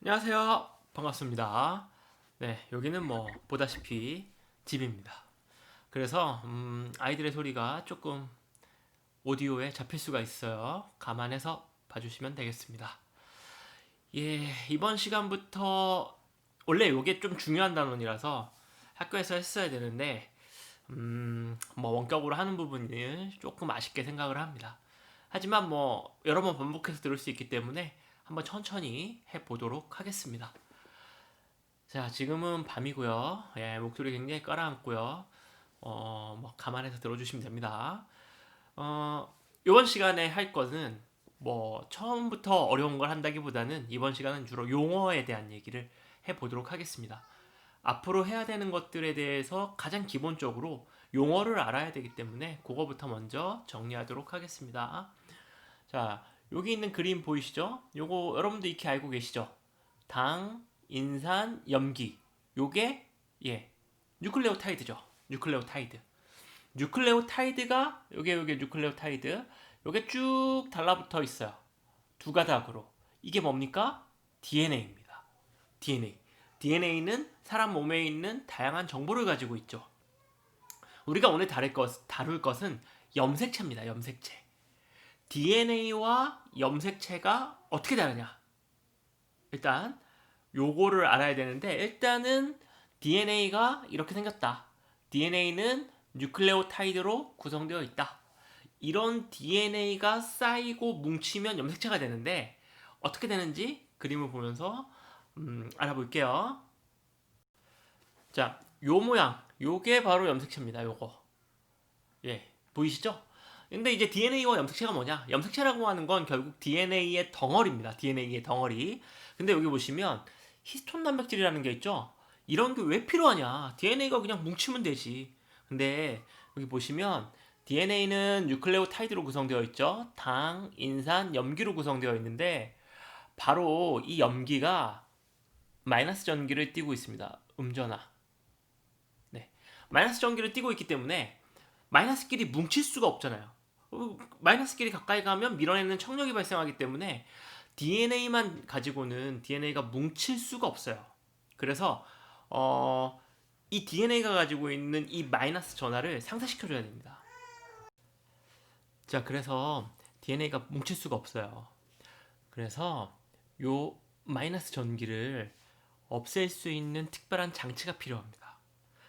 안녕하세요. 반갑습니다. 네, 여기는 뭐 보다시피 집입니다. 그래서 아이들의 소리가 조금 오디오에 잡힐 수가 있어요. 감안해서 봐주시면 되겠습니다. 예, 이번 시간부터 원래 이게 좀 중요한 단원이라서 학교에서 했어야 되는데 뭐 원격으로 하는 부분을 조금 아쉽게 생각을 합니다. 하지만 뭐 여러 번 반복해서 들을 수 있기 때문에 한번 천천히 해보도록 하겠습니다. 자, 지금은 밤이고요. 예, 목소리 굉장히 깔아앉고요. 뭐 감안해서 들어주시면 됩니다. 이번 시간에 할 것은 뭐 처음부터 어려운 걸 한다기보다는 이번 시간은 주로 용어에 대한 얘기를 해보도록 하겠습니다. 앞으로 해야 되는 것들에 대해서 가장 기본적으로 용어를 알아야 되기 때문에 그거부터 먼저 정리하도록 하겠습니다. 자, 여기 있는 그림 보이시죠? 요거 여러분도 익히 알고 계시죠? 당, 인산, 염기. 요게 예, 뉴클레오타이드죠. 뉴클레오타이드. 뉴클레오타이드가 요게 뉴클레오타이드. 요게 쭉 달라붙어 있어요. 두 가닥으로. 이게 뭡니까? DNA입니다. DNA. DNA는 사람 몸에 있는 다양한 정보를 가지고 있죠. 우리가 오늘 다룰 것은 염색체입니다. 염색체. DNA와 염색체가 어떻게 다르냐? 일단 요거를 알아야 되는데 일단은 DNA가 이렇게 생겼다. DNA는 뉴클레오타이드로 구성되어 있다. 이런 DNA가 쌓이고 뭉치면 염색체가 되는데 어떻게 되는지 그림을 보면서 알아볼게요. 자, 요 모양, 요게 바로 염색체입니다. 요거. 예, 보이시죠? 근데 이제 DNA와 염색체가 뭐냐? 염색체라고 하는 건 결국 DNA의 덩어리입니다. DNA의 덩어리. 근데 여기 보시면 히스톤 단백질이라는 게 있죠? 이런 게 왜 필요하냐? DNA가 그냥 뭉치면 되지. 근데 여기 보시면 DNA는 뉴클레오타이드로 구성되어 있죠? 당, 인산, 염기로 구성되어 있는데 바로 이 염기가 마이너스 전기를 띠고 있습니다. 음전화. 네. 마이너스 전기를 띠고 있기 때문에 마이너스끼리 뭉칠 수가 없잖아요. 마이너스끼리 가까이 가면 밀어내는 청력이 발생하기 때문에 DNA만 가지고는 DNA가 뭉칠 수가 없어요. 그래서 이 DNA가 가지고 있는 이 마이너스 전하를 상쇄시켜줘야 됩니다. 자, 그래서 DNA가 뭉칠 수가 없어요. 그래서 요 마이너스 전기를 없앨 수 있는 특별한 장치가 필요합니다.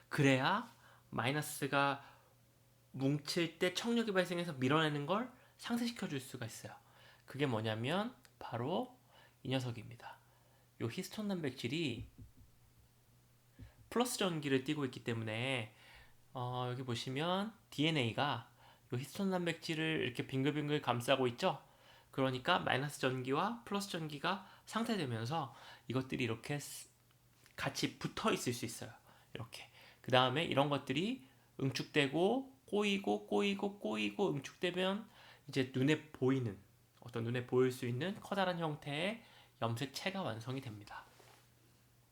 그래야 마이너스가 뭉칠 때 청력이 발생해서 밀어내는 걸 상쇄시켜 줄 수가 있어요. 그게 뭐냐면 바로 이 녀석입니다. 요 히스톤 단백질이 플러스 전기를 띠고 있기 때문에 여기 보시면 DNA가 요 히스톤 단백질을 이렇게 빙글빙글 감싸고 있죠. 그러니까 마이너스 전기와 플러스 전기가 상쇄되면서 이것들이 이렇게 같이 붙어 있을 수 있어요. 이렇게. 그 다음에 이런 것들이 응축되고 꼬이고 응축되면 이제 눈에 보이는 어떤 눈에 보일 수 있는 커다란 형태의 염색체가 완성이 됩니다.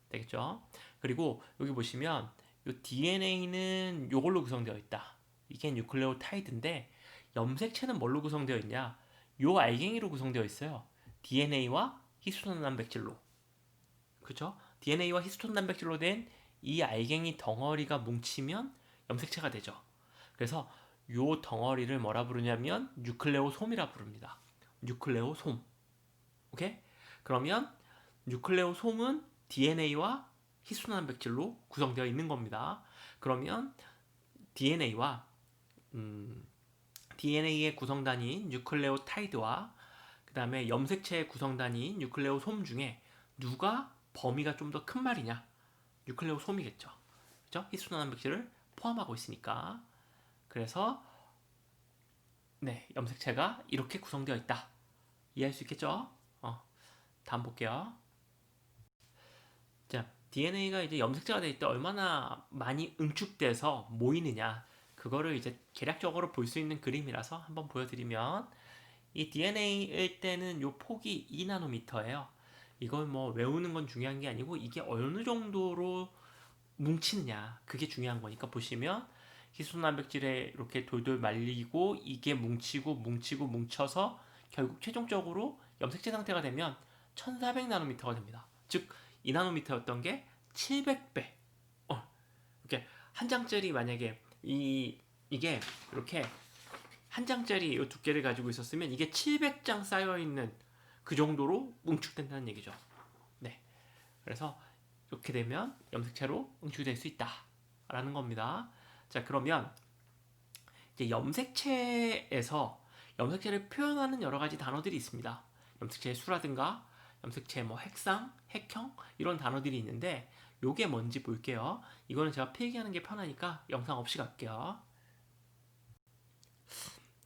되겠죠? 그리고 여기 보시면 이 DNA는 이걸로 구성되어 있다. 이게 뉴클레오타이드인데 염색체는 뭘로 구성되어 있냐? 요 알갱이로 구성되어 있어요. DNA와 히스톤 단백질로. 그죠? DNA와 히스톤 단백질로 된 이 알갱이 덩어리가 뭉치면 염색체가 되죠. 그래서 요 덩어리를 뭐라 부르냐면 뉴클레오솜이라 부릅니다. 뉴클레오솜. 오케이? 그러면 뉴클레오솜은 DNA와 히스톤 단백질로 구성되어 있는 겁니다. 그러면 DNA와 DNA의 구성단위인 뉴클레오타이드와 그 다음에 염색체의 구성단위인 뉴클레오솜 중에 누가 범위가 좀 더 큰 말이냐? 뉴클레오솜이겠죠. 그죠? 히스톤 단백질을 포함하고 있으니까. 그래서 네, 염색체가 이렇게 구성되어 있다. 이해할 수 있겠죠? 다음 볼게요. 자, DNA가 이제 염색체가 될 때 얼마나 많이 응축돼서 모이느냐, 그거를 이제 계략적으로 볼 수 있는 그림이라서 한번 보여드리면 이 DNA일 때는 요 폭이 2나노미터예요. 이걸 뭐 외우는 건 중요한 게 아니고 이게 어느 정도로 뭉치느냐 그게 중요한 거니까 보시면 히스톤 단백질에 이렇게 돌돌 말리고 이게 뭉쳐서 결국 최종적으로 염색체 상태가 되면 1400나노미터가 됩니다. 즉 2나노미터였던 게 700배. 이렇게 한 장짜리 만약에 이게 이렇게 한 장짜리 이 두께를 가지고 있었으면 이게 700장 쌓여 있는 그 정도로 응축된다는 얘기죠. 네. 그래서 이렇게 되면 염색체로 응축될 수 있다라는 겁니다. 자, 그러면 이제 염색체에서 염색체를 표현하는 여러 가지 단어들이 있습니다. 염색체의 수라든가 염색체 뭐 핵상, 핵형 이런 단어들이 있는데 요게 뭔지 볼게요. 이거는 제가 필기하는 게 편하니까 영상 없이 갈게요.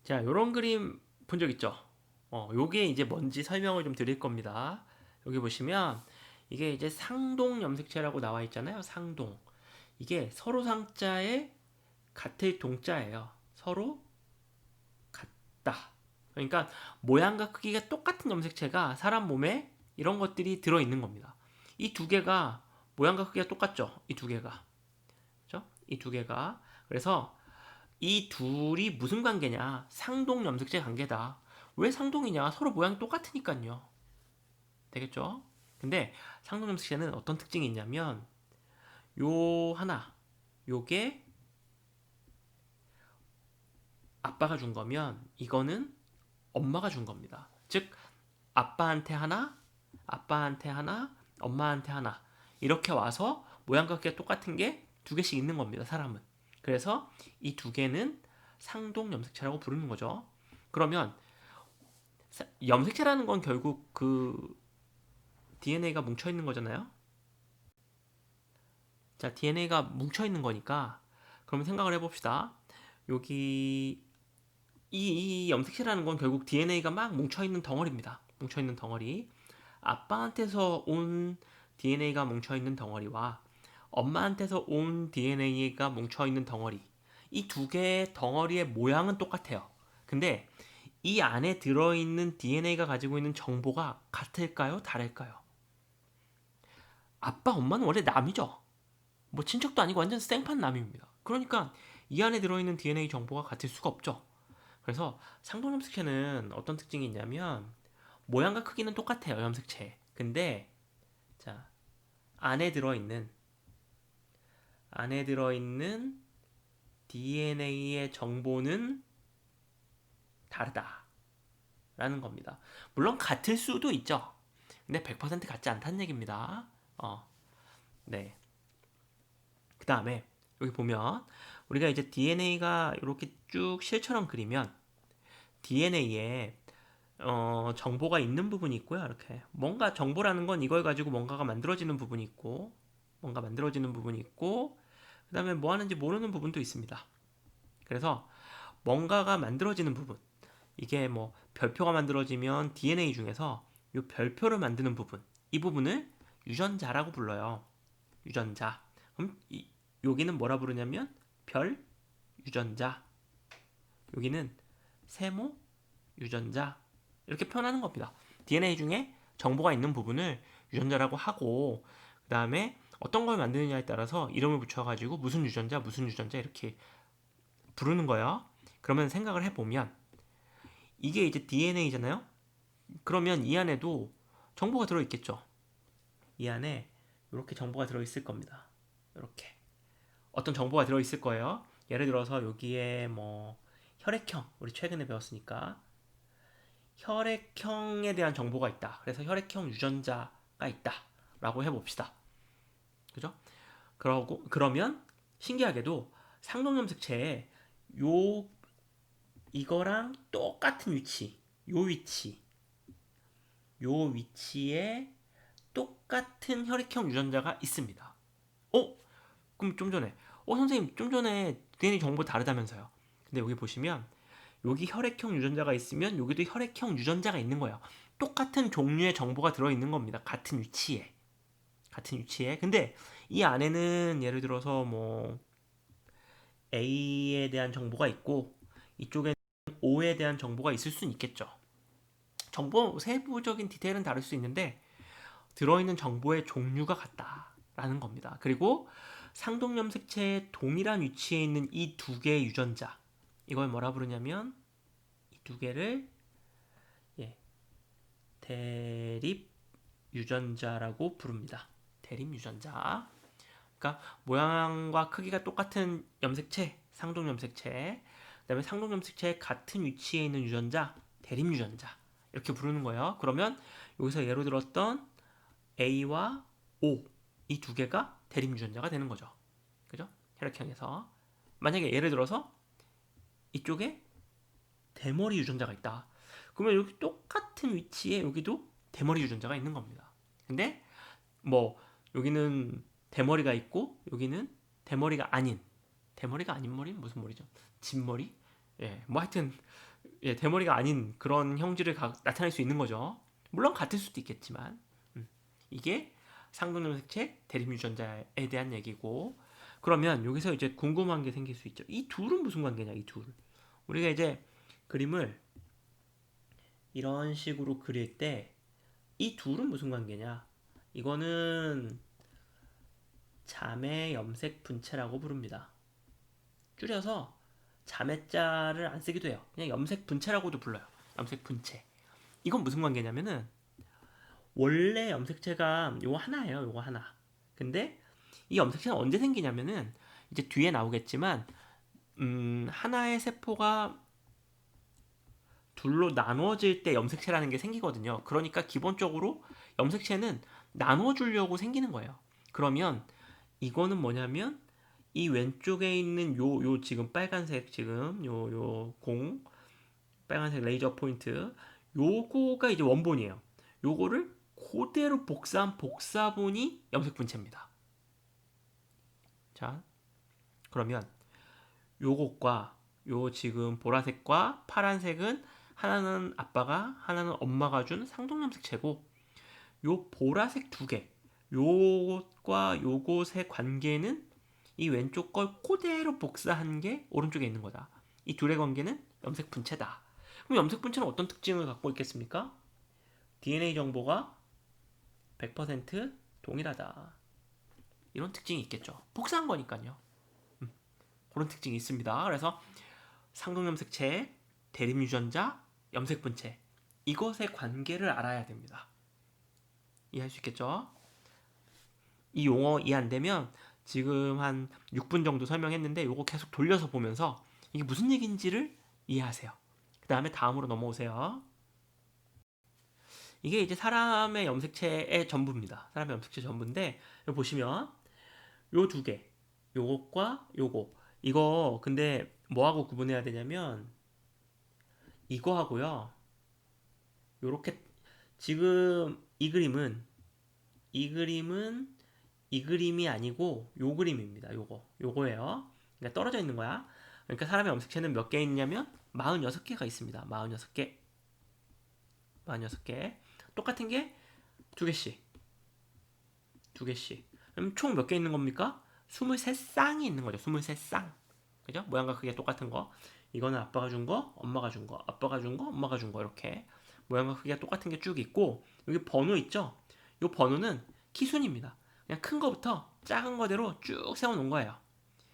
자, 요런 그림 본 적 있죠? 요게 이제 뭔지 설명을 좀 드릴 겁니다. 여기 보시면 이게 이제 상동 염색체라고 나와 있잖아요. 상동. 이게 서로 상자에 같을 동자예요. 서로 같다. 그러니까 모양과 크기가 똑같은 염색체가 사람 몸에 이런 것들이 들어 있는 겁니다. 이 두 개가 모양과 크기가 똑같죠? 이 두 개가. 그죠? 이 두 개가. 그래서 이 둘이 무슨 관계냐? 상동 염색체 관계다. 왜 상동이냐? 서로 모양이 똑같으니까요. 되겠죠? 근데 상동 염색체는 어떤 특징이 있냐면 요 하나, 요게 아빠가 준 거면 이거는 엄마가 준 겁니다. 즉 아빠한테 하나, 아빠한테 하나, 엄마한테 하나 이렇게 와서 모양과 크기가 똑같은 게 두 개씩 있는 겁니다. 사람은. 그래서 이 두 개는 상동 염색체라고 부르는 거죠. 그러면 염색체라는 건 결국 그 DNA가 뭉쳐 있는 거잖아요. 자, DNA가 뭉쳐 있는 거니까 그러면 생각을 해봅시다. 여기 이 염색체라는 건 결국 DNA가 막 뭉쳐있는 덩어리입니다. 뭉쳐있는 덩어리. 아빠한테서 온 DNA가 뭉쳐있는 덩어리와 엄마한테서 온 DNA가 뭉쳐있는 덩어리. 이 두 개의 덩어리의 모양은 똑같아요. 근데 이 안에 들어있는 DNA가 가지고 있는 정보가 같을까요? 다를까요? 아빠, 엄마는 원래 남이죠. 뭐 친척도 아니고 완전 생판 남입니다. 그러니까 이 안에 들어있는 DNA 정보가 같을 수가 없죠. 그래서 상동 염색체는 어떤 특징이 있냐면 모양과 크기는 똑같아요, 염색체. 근데 자, 안에 들어있는 안에 들어있는 DNA의 정보는 다르다라는 겁니다. 물론 같을 수도 있죠. 근데 100% 같지 않다는 얘기입니다. 네. 그 다음에 여기 보면 우리가 이제 DNA가 이렇게 쭉 실처럼 그리면 DNA에 정보가 있는 부분이 있고요. 이렇게 뭔가 정보라는 건 이걸 가지고 뭔가가 만들어지는 부분이 있고 뭔가 만들어지는 부분이 있고 그 다음에 뭐 하는지 모르는 부분도 있습니다. 그래서 뭔가가 만들어지는 부분 이게 뭐 별표가 만들어지면 DNA 중에서 이 별표를 만드는 부분 이 부분을 유전자라고 불러요. 유전자. 그럼 여기는 뭐라 부르냐면 별 유전자. 여기는 세모 유전자. 이렇게 표현하는 겁니다. DNA 중에 정보가 있는 부분을 유전자라고 하고 그 다음에 어떤 걸 만드느냐에 따라서 이름을 붙여가지고 무슨 유전자 무슨 유전자 이렇게 부르는 거예요. 그러면 생각을 해보면 이게 이제 DNA잖아요. 그러면 이 안에도 정보가 들어있겠죠. 이 안에 이렇게 정보가 들어있을 겁니다. 이렇게 어떤 정보가 들어있을 거예요. 예를 들어서 여기에 뭐 혈액형 우리 최근에 배웠으니까 혈액형에 대한 정보가 있다. 그래서 혈액형 유전자가 있다. 라고 해봅시다. 그죠? 그러면 신기하게도 상동염색체에 요 이거랑 똑같은 위치, 요 위치에 똑같은 혈액형 유전자가 있습니다. 그럼 좀 전에, 선생님, 좀 전에 DNA 정보 다르다면서요. 근데 여기 보시면, 여기 혈액형 유전자가 있으면 여기도 혈액형 유전자가 있는 거예요. 똑같은 종류의 정보가 들어있는 겁니다. 같은 위치에. 같은 위치에. 근데 이 안에는 예를 들어서 뭐, A에 대한 정보가 있고, 이쪽에는 O에 대한 정보가 있을 수는 있겠죠. 정보 세부적인 디테일은 다를 수 있는데 들어있는 정보의 종류가 같다라는 겁니다. 그리고 상동염색체의 동일한 위치에 있는 이 두 개의 유전자 이걸 뭐라 부르냐면 이 두 개를 대립 유전자라고 부릅니다. 대립 유전자. 그러니까 모양과 크기가 똑같은 염색체, 상동 염색체. 그다음에 상동 염색체의 같은 위치에 있는 유전자, 대립 유전자. 이렇게 부르는 거예요. 그러면 여기서 예로 들었던 A와 O 이 두 개가 대립 유전자가 되는 거죠. 그죠? 혈액형에서 만약에 예를 들어서 이쪽에 대머리 유전자가 있다. 그러면 여기 똑같은 위치에 여기도 대머리 유전자가 있는 겁니다. 근데 뭐 여기는 대머리가 있고 여기는 대머리가 아닌 머리는 무슨 머리죠? 진머리? 예, 뭐 하여튼 예, 대머리가 아닌 그런 형질을 나타낼 수 있는 거죠. 물론 같을 수도 있겠지만 이게 상동염색체 대립 유전자에 대한 얘기고 그러면 여기서 이제 궁금한 게 생길 수 있죠. 이 둘은 무슨 관계냐? 이 둘. 우리가 이제 그림을 이런 식으로 그릴 때 이 둘은 무슨 관계냐? 이거는 자매 염색 분체라고 부릅니다. 줄여서 자매자를 안 쓰기도 해요. 그냥 염색 분체라고도 불러요. 염색 분체. 이건 무슨 관계냐면은 원래 염색체가 요거 하나예요. 요거 하나. 근데 이 염색체는 언제 생기냐면은 이제 뒤에 나오겠지만 하나의 세포가 둘로 나누어질 때 염색체라는 게 생기거든요. 그러니까 기본적으로 염색체는 나눠주려고 생기는 거예요. 그러면 이거는 뭐냐면 이 왼쪽에 있는 요 지금 빨간색 지금 요 공 빨간색 레이저 포인트 요거가 이제 원본이에요. 요거를 그대로 복사한 복사본이 염색 분체입니다. 자, 그러면 요것과 요 지금 보라색과 파란색은 하나는 아빠가 하나는 엄마가 준 상동염색체고 요 보라색 두 개 요것과 요것의 관계는 이 왼쪽 걸 그대로 복사한 게 오른쪽에 있는 거다. 이 둘의 관계는 염색 분체다. 그럼 염색 분체는 어떤 특징을 갖고 있겠습니까? DNA 정보가 100% 동일하다. 이런 특징이 있겠죠. 복사한 거니까요. 그런 특징이 있습니다. 그래서 상동염색체, 대립유전자, 염색분체 이것의 관계를 알아야 됩니다. 이해할 수 있겠죠? 이 용어 이해 안 되면 지금 한 6분 정도 설명했는데 요거 계속 돌려서 보면서 이게 무슨 얘기인지를 이해하세요. 그 다음에 다음으로 넘어오세요. 이게 이제 사람의 염색체의 전부입니다. 사람의 염색체 전부인데 여기 보시면 요 두 개, 요것과 요거 이거 근데 뭐하고 구분해야 되냐면 이거하고요. 요렇게 지금 이 그림은 이 그림이 아니고 요 그림입니다. 요거예요. 그러니까 떨어져 있는 거야. 그러니까 사람의 염색체는 몇 개 있냐면 46개가 있습니다. 46개. 46개. 똑같은 게 두 개씩. 두 개씩. 그럼 총 몇 개 있는 겁니까? 23쌍이 있는 거죠. 23쌍. 그죠? 모양과 크기가 똑같은 거. 이거는 아빠가 준 거, 엄마가 준 거, 아빠가 준 거, 엄마가 준 거 이렇게 모양과 크기가 똑같은 게 쭉 있고 여기 번호 있죠? 이 번호는 키순입니다. 그냥 큰 거부터 작은 거대로 쭉 세워놓은 거예요.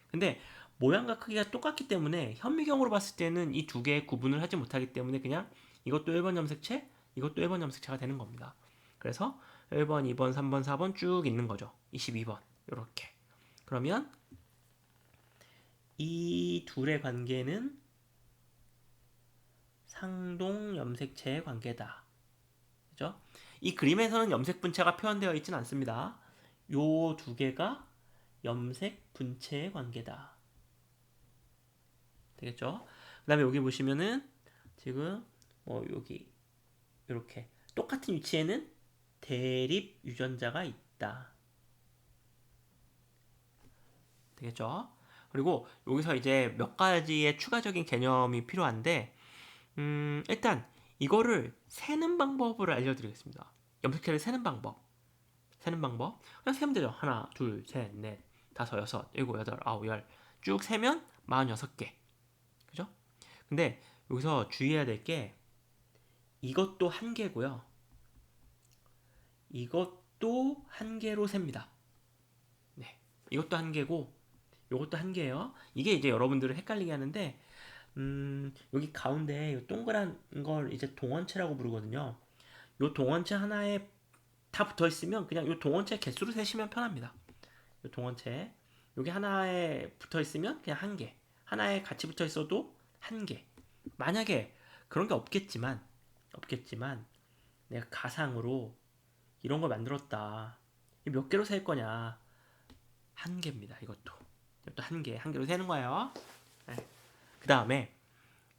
근데 모양과 크기가 똑같기 때문에 현미경으로 봤을 때는 이 두 개의 구분을 하지 못하기 때문에 그냥 이것도 1번 염색체, 이것도 1번 염색체가 되는 겁니다. 그래서 1번, 2번, 3번, 4번 쭉 있는 거죠. 22번 이렇게. 그러면 이 둘의 관계는 상동 염색체의 관계다. 그죠? 이 그림에서는 염색 분체가 표현되어 있지는 않습니다. 요 두 개가 염색 분체의 관계다. 되겠죠? 그다음에 여기 보시면은 지금 뭐 여기 이렇게 똑같은 위치에는 대립 유전자가 있다. 되겠죠? 그리고 여기서 이제 몇 가지의 추가적인 개념이 필요한데 일단 이거를 세는 방법을 알려드리겠습니다. 염색체를 세는 방법. 그냥 세면 되죠. 하나, 둘, 셋, 넷, 다섯, 여섯, 일곱, 여덟, 아홉, 열. 쭉 세면 46개. 그죠? 근데 여기서 주의해야 될 게 이것도 한 개고요. 이것도 한 개로 셉니다. 네. 이것도 한 개고 이것도 한 개예요. 이게 이제 여러분들을 헷갈리게 하는데 여기 가운데 이 동그란 걸 이제 동원체라고 부르거든요. 이 동원체 하나에 다 붙어 있으면 그냥 이 동원체 개수로 세시면 편합니다. 이 동원체 여기 하나에 붙어 있으면 그냥 한 개, 하나에 같이 붙어 있어도 한 개. 만약에 그런 게 없겠지만 내가 가상으로 이런 걸 만들었다. 몇 개로 셀 거냐? 한 개입니다. 이것도 한 개, 한 개로 세는 거예요. 네. 그 다음에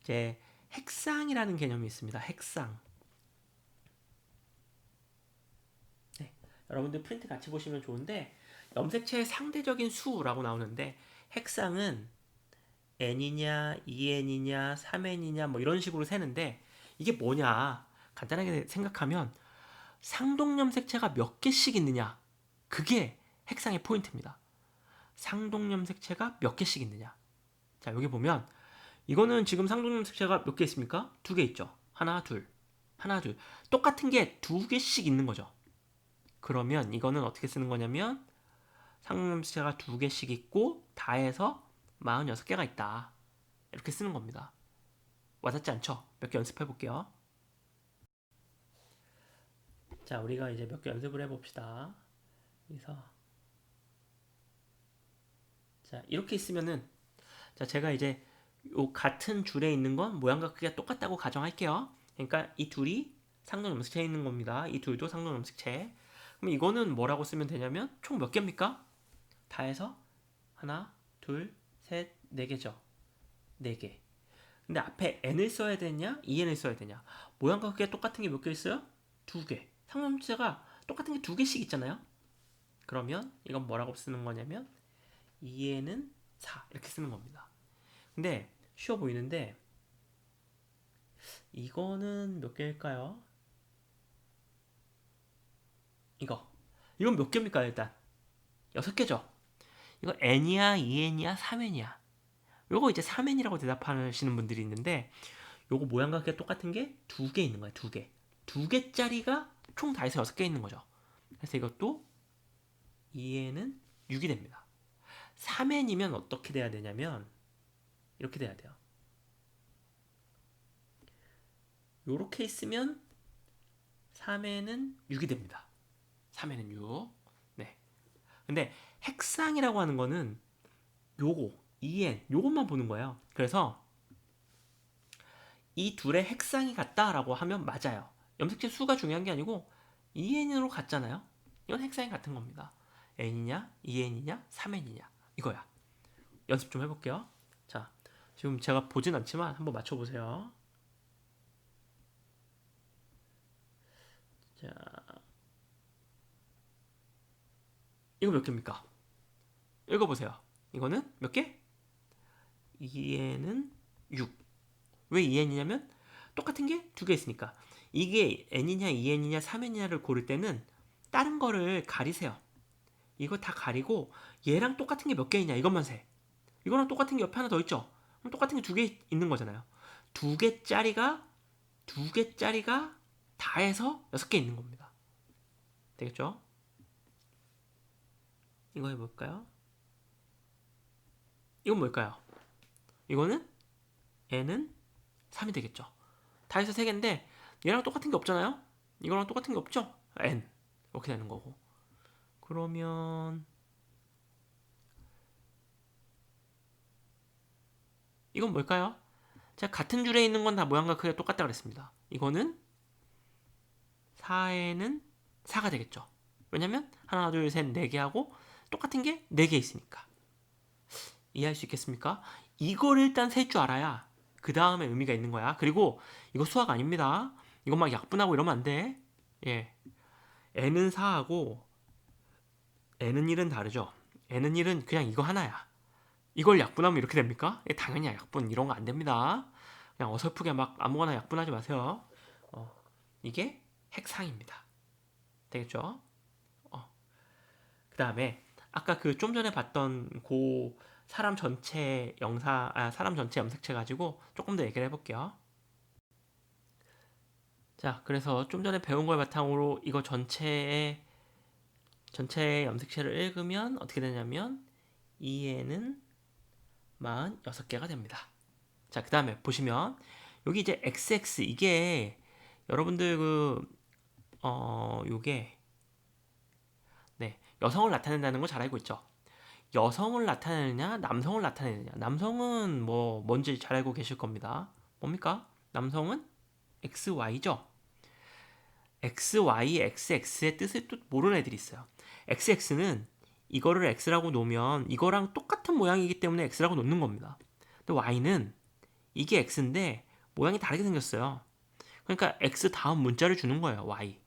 이제 핵상이라는 개념이 있습니다. 핵상. 네. 여러분들 프린트 같이 보시면 좋은데 염색체의 상대적인 수라고 나오는데 핵상은 n이냐, 2n이냐, 3n이냐 뭐 이런 식으로 세는데 이게 뭐냐? 간단하게 생각하면 상동염색체가 몇 개씩 있느냐? 그게 핵상의 포인트입니다. 상동염색체가 몇 개씩 있느냐? 자, 여기 보면 이거는 지금 상동염색체가 몇 개 있습니까? 두 개 있죠. 하나, 둘. 하나, 둘. 똑같은 게 두 개씩 있는 거죠. 그러면 이거는 어떻게 쓰는 거냐면 상동염색체가 두 개씩 있고 다 해서 46개가 있다. 이렇게 쓰는 겁니다. 와닿지 않죠? 몇 개 연습해 볼게요. 자, 우리가 이제 몇 개 연습을 해봅시다. 그래서 자, 이렇게 있으면은 자, 제가 이제 요 같은 줄에 있는 건 모양과 크기가 똑같다고 가정할게요. 그러니까 이 둘이 상동 염색체에 있는 겁니다. 이 둘도 상동 염색체. 그럼 이거는 뭐라고 쓰면 되냐면 총 몇 개입니까? 다 해서 하나, 둘, 셋, 네 개죠. 네 개. 근데 앞에 n을 써야 되냐, 2n을 써야 되냐? 모양과 크기가 똑같은 게 몇 개 있어요? 두 개. 상동 염색체가 똑같은 게 두 개씩 있잖아요. 그러면 이건 뭐라고 쓰는 거냐면 2n은 4 이렇게 쓰는 겁니다. 근데 쉬워 보이는데 이거는 몇 개일까요? 이건 몇 개입니까? 일단 6개죠. 이거 n이야, 2n이야, 3n이야. 요거 이제 3n이라고 대답하시는 분들이 있는데 요거 모양과 크기가 똑같은 게 두 개 있는 거예요. 두 개. 두 개짜리가 총 다 해서 6개 있는 거죠. 그래서 이것도 2n은 6이 됩니다. 3n이면 어떻게 돼야 되냐면 이렇게 돼야 돼요. 요렇게 있으면 3n은 6이 됩니다. 3n은 6. 네. 근데 핵상이라고 하는 거는 요거 2n 요것만 보는 거예요. 그래서 이 둘의 핵상이 같다라고 하면 맞아요. 염색체 수가 중요한 게 아니고 2n으로 같잖아요. 이건 핵상이 같은 겁니다. n이냐, 2n이냐, 3n이냐 이거야. 연습 좀 해볼게요. 자, 지금 제가 보진 않지만 한번 맞춰보세요. 자, 이거 몇 개입니까? 읽어보세요. 이거는 몇 개? 2n은 6. 왜 2n이냐면 똑같은 게 두 개 있으니까. 이게 n이냐 2n이냐 3n이냐를 고를 때는 다른 거를 가리세요. 이거 다 가리고 얘랑 똑같은 게 몇 개 있냐 이것만 세. 이거랑 똑같은 게 옆에 하나 더 있죠. 그럼 똑같은 게 두 개 있는 거잖아요. 두 개짜리가 다 해서 6개 있는 겁니다. 되겠죠? 이거 해볼까요? 이건 뭘까요? 이거는 n은 3이 되겠죠. 다 해서 3개인데 얘랑 똑같은 게 없잖아요. 이거랑 똑같은 게 없죠. n 이렇게 되는 거고. 그러면 이건 뭘까요? 제가 같은 줄에 있는 건 다 모양과 크기가 똑같다 그랬습니다. 이거는 4에는 4가 되겠죠. 왜냐면 하나 둘 셋 네 개 하고 똑같은 게 4개 있으니까. 이해할 수 있겠습니까? 이걸 일단 셀 줄 알아야 그 다음에 의미가 있는 거야. 그리고 이거 수학 아닙니다. 이거 막 약분하고 이러면 안 돼. 예. n은 4하고 n은 1은 다르죠. n은 1은 그냥 이거 하나야. 이걸 약분하면 이렇게 됩니까? 당연히 약분 이런 거 안 됩니다. 그냥 어설프게 막 아무거나 약분하지 마세요. 이게 핵상입니다. 되겠죠? 그 다음에 아까 그 좀 전에 봤던 그 사람 전체 염색체 가지고 조금 더 얘기를 해볼게요. 자, 그래서 좀 전에 배운 걸 바탕으로 이거 전체의 염색체를 읽으면 어떻게 되냐면 2에는 46개가 됩니다. 자, 그 다음에 보시면 여기 이제 XX 이게 여러분들 요게 네, 여성을 나타낸다는 거 잘 알고 있죠. 여성을 나타내느냐, 남성을 나타내느냐. 남성은 뭐 뭔지 잘 알고 계실 겁니다. 뭡니까? 남성은 XY죠. XY, XX의 뜻을 또 모르는 애들이 있어요. XX는 이거를 X라고 놓으면 이거랑 똑같은 모양이기 때문에 X라고 놓는 겁니다. 근데 Y는 이게 X인데 모양이 다르게 생겼어요. 그러니까 X 다음 문자를 주는 거예요. Y.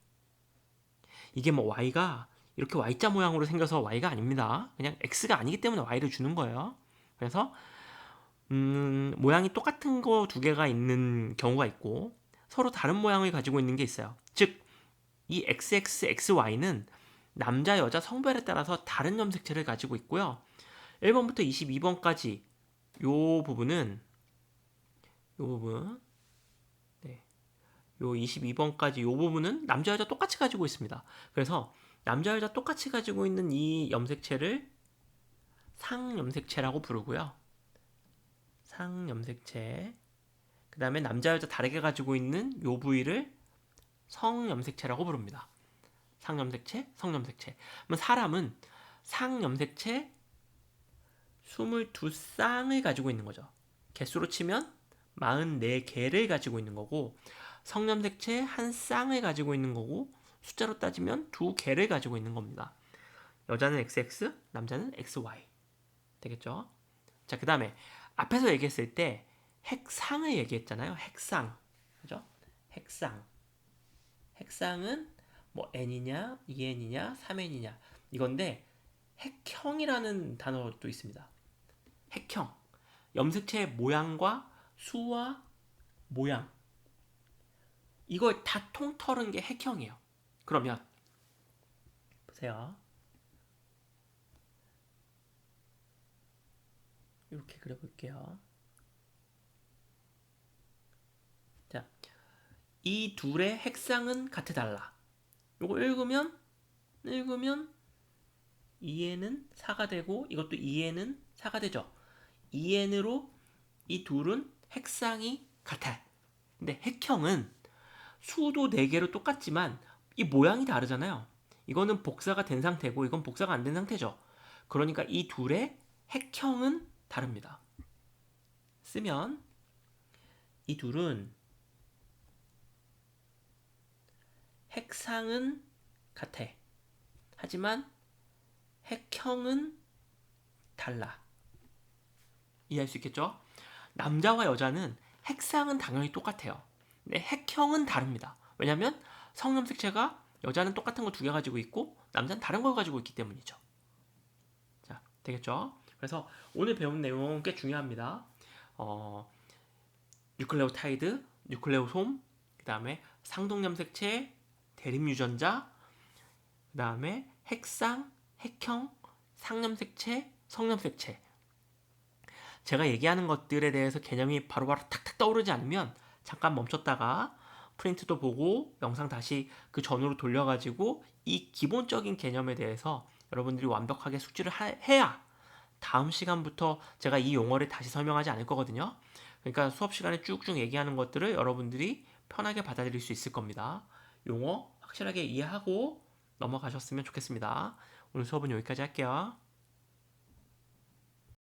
이게 뭐 Y가 이렇게 Y자 모양으로 생겨서 Y가 아닙니다. 그냥 X가 아니기 때문에 Y를 주는 거예요. 그래서 모양이 똑같은 거 두 개가 있는 경우가 있고 서로 다른 모양을 가지고 있는 게 있어요. 즉, 이 XXXY는 남자, 여자 성별에 따라서 다른 염색체를 가지고 있고요. 1번부터 22번까지 요 부분은 요 부분 네. 요 22번까지 요 부분은 남자, 여자 똑같이 가지고 있습니다. 그래서 남자, 여자 똑같이 가지고 있는 이 염색체를 상염색체라고 부르고요. 상염색체. 그 다음에 남자, 여자 다르게 가지고 있는 요 부위를 성염색체라고 부릅니다. 상염색체, 성염색체. 그럼 사람은 상염색체 22쌍을 가지고 있는 거죠. 개수로 치면 44개를 가지고 있는 거고, 성염색체 한 쌍을 가지고 있는 거고, 숫자로 따지면 2개를 가지고 있는 겁니다. 여자는 XX, 남자는 XY. 되겠죠? 자, 그 다음에 앞에서 얘기했을 때 핵상을 얘기했잖아요. 핵상. 그죠? 핵상. 핵상은 뭐 n이냐, 2n이냐, 3n이냐 이건데 핵형이라는 단어도 있습니다. 핵형. 염색체의 모양과 수와 모양. 이걸 다 통틀은 게 핵형이에요. 그러면 보세요. 이렇게 그려볼게요. 자, 이 둘의 핵상은 같아 달라. 요거 읽으면 2n은 4가 되고 이것도 2n은 4가 되죠. 2n으로 이 둘은 핵상이 같아. 근데 핵형은 수도 4개로 똑같지만 이 모양이 다르잖아요. 이거는 복사가 된 상태고 이건 복사가 안 된 상태죠. 그러니까 이 둘의 핵형은 다릅니다. 쓰면 이 둘은 핵상은 같아. 하지만 핵형은 달라. 이해할 수 있겠죠? 남자와 여자는 핵상은 당연히 똑같아요. 근데 핵형은 다릅니다. 왜냐면 성염색체가 여자는 똑같은 거 2개 가지고 있고 남자는 다른 걸 가지고 있기 때문이죠. 자, 되겠죠? 그래서 오늘 배운 내용은 꽤 중요합니다. 뉴클레오타이드, 뉴클레오솜, 그 다음에 상동염색체, 대립유전자, 그 다음에 핵상, 핵형, 상염색체, 성염색체. 제가 얘기하는 것들에 대해서 개념이 바로바로 탁탁 떠오르지 않으면 잠깐 멈췄다가 프린트도 보고 영상 다시 그 전으로 돌려가지고 이 기본적인 개념에 대해서 여러분들이 완벽하게 숙지를 해야 다음 시간부터 제가 이 용어를 다시 설명하지 않을 거거든요. 그러니까 수업 시간에 쭉쭉 얘기하는 것들을 여러분들이 편하게 받아들일 수 있을 겁니다. 용어 확실하게 이해하고 넘어가셨으면 좋겠습니다. 오늘 수업은 여기까지 할게요.